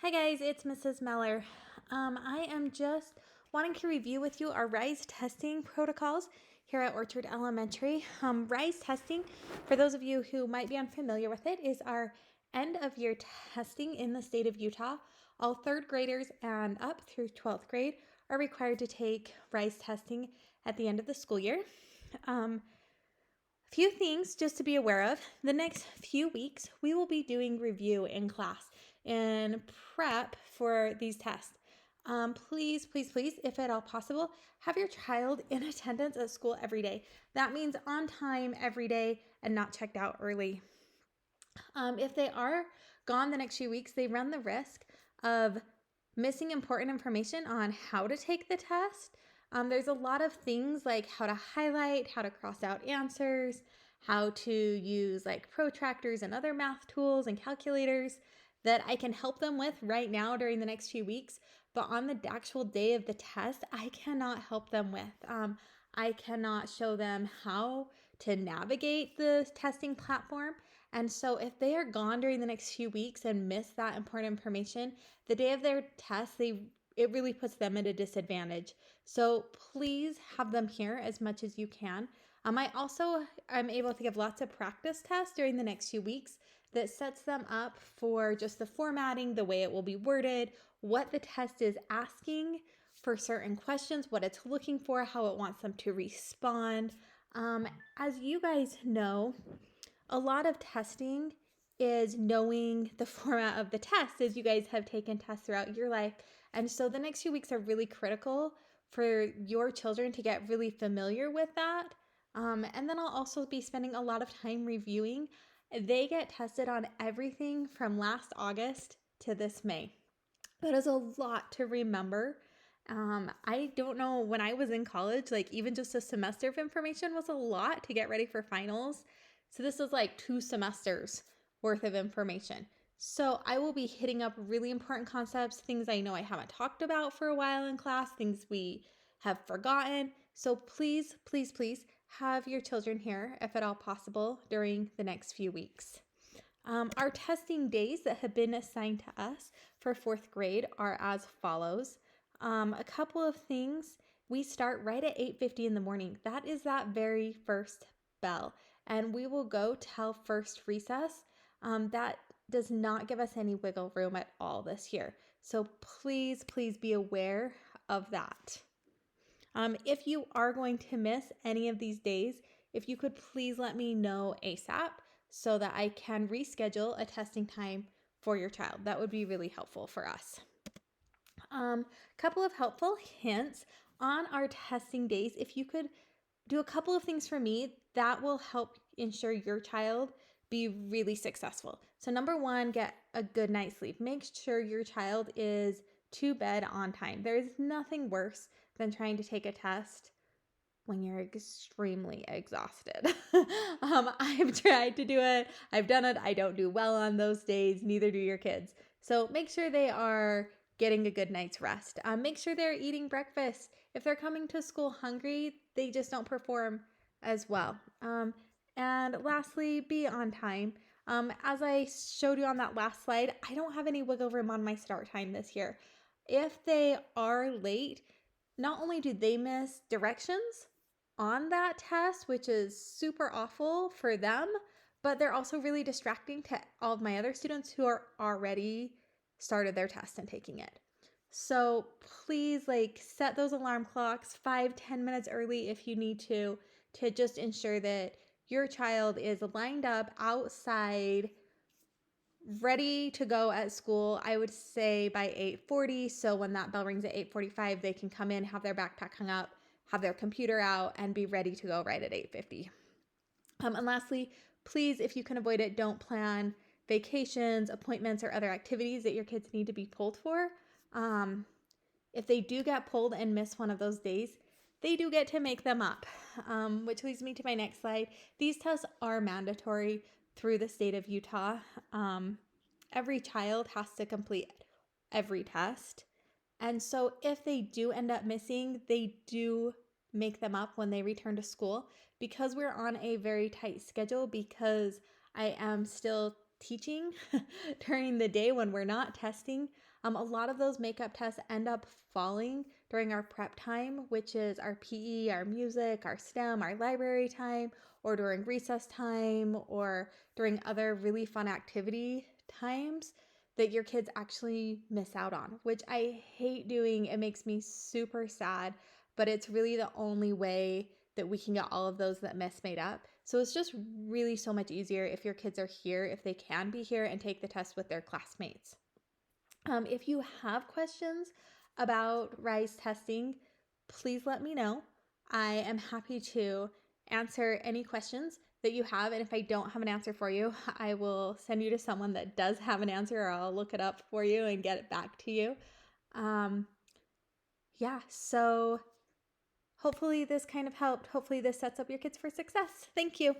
Hi guys, it's Mrs. Meller. I am just wanting to review with you our RISE testing protocols here at Orchard Elementary. RISE testing, for those of you who might be unfamiliar with it, is our end of year testing in the state of Utah. All third graders and up through 12th grade are required to take RISE testing at the end of the school year. Few things just to be aware of. The next few weeks, we will be doing review in class and prep for these tests. Please, if at all possible, have your child in attendance at school every day. That means on time every day and not checked out early. If they are gone the next few weeks, they run the risk of missing important information on how to take the test. There's a lot of things like how to highlight, how to cross out answers, how to use like protractors and other math tools and calculators that I can help them with right now during the next few weeks. But on the actual day of the test, I cannot help them with. I cannot show them how to navigate the testing platform. And so if they are gone during the next few weeks and miss that important information, the day of their test, it really puts them at a disadvantage. So please have them here as much as you can. I also am able to give lots of practice tests during the next few weeks that sets them up for just the formatting, the way it will be worded, what the test is asking for certain questions, what it's looking for, how it wants them to respond. As you guys know, a lot of testing is knowing the format of the test, as you guys have taken tests throughout your life. And so the next few weeks are really critical for your children to get really familiar with that. And then I'll also be spending a lot of time reviewing. They get tested on everything from last August to this May. That is a lot to remember. I don't know, when I was in college, like even just a semester of information was a lot to get ready for finals. So this is like 2 semesters worth of information. So I will be hitting up really important concepts, things I know I haven't talked about for a while in class, things we have forgotten. So please, have your children here if at all possible during the next few weeks. Our testing days that have been assigned to us for 4th grade are as follows. A couple of things. We start right at 8:50 in the morning. That is that very first bell. And we will go till first recess. That does not give us any wiggle room at all this year. So please be aware of that. If you are going to miss any of these days, if you could please let me know ASAP so that I can reschedule a testing time for your child. That would be really helpful for us. Couple of helpful hints on our testing days. If you could do a couple of things for me, that will help ensure your child be really successful. So number 1, get a good night's sleep. Make sure your child is to bed on time. There is nothing worse than trying to take a test when you're extremely exhausted. I've tried to do it. I've done it. I don't do well on those days. Neither do your kids. So make sure they are getting a good night's rest. Make sure they're eating breakfast. If they're coming to school hungry, they just don't perform as well. And lastly, be on time. As I showed you on that last slide, I don't have any wiggle room on my start time this year. If they are late, not only do they miss directions on that test, which is super awful for them, but they're also really distracting to all of my other students who are already started their test and taking it. So please set those alarm clocks 5-10 minutes early if you need to just ensure that your child is lined up outside ready to go at school. I would say by 8:40. So when that bell rings at 8:45, they can come in, have their backpack hung up, have their computer out, and be ready to go right at 8:50. And lastly, please, if you can avoid it, don't plan vacations, appointments, or other activities that your kids need to be pulled for. If they do get pulled and miss one of those days, they do get to make them up, which leads me to my next slide. These tests are mandatory through the state of Utah. Every child has to complete every test. And so if they do end up missing, they do make them up when they return to school. Because we're on a very tight schedule, because I am still teaching during the day when we're not testing, a lot of those makeup tests end up falling during our prep time, which is our PE, our music, our STEM, our library time, or during recess time, or during other really fun activity times that your kids actually miss out on, which I hate doing. It makes me super sad, but it's really the only way that we can get all of those that miss made up. So it's just really so much easier if your kids are here, if they can be here and take the test with their classmates. If you have questions about RISE testing, please let me know. I am happy to answer any questions that you have. And if I don't have an answer for you, I will send you to someone that does have an answer, or I'll look it up for you and get it back to you. So hopefully this kind of helped. Hopefully this sets up your kids for success. Thank you.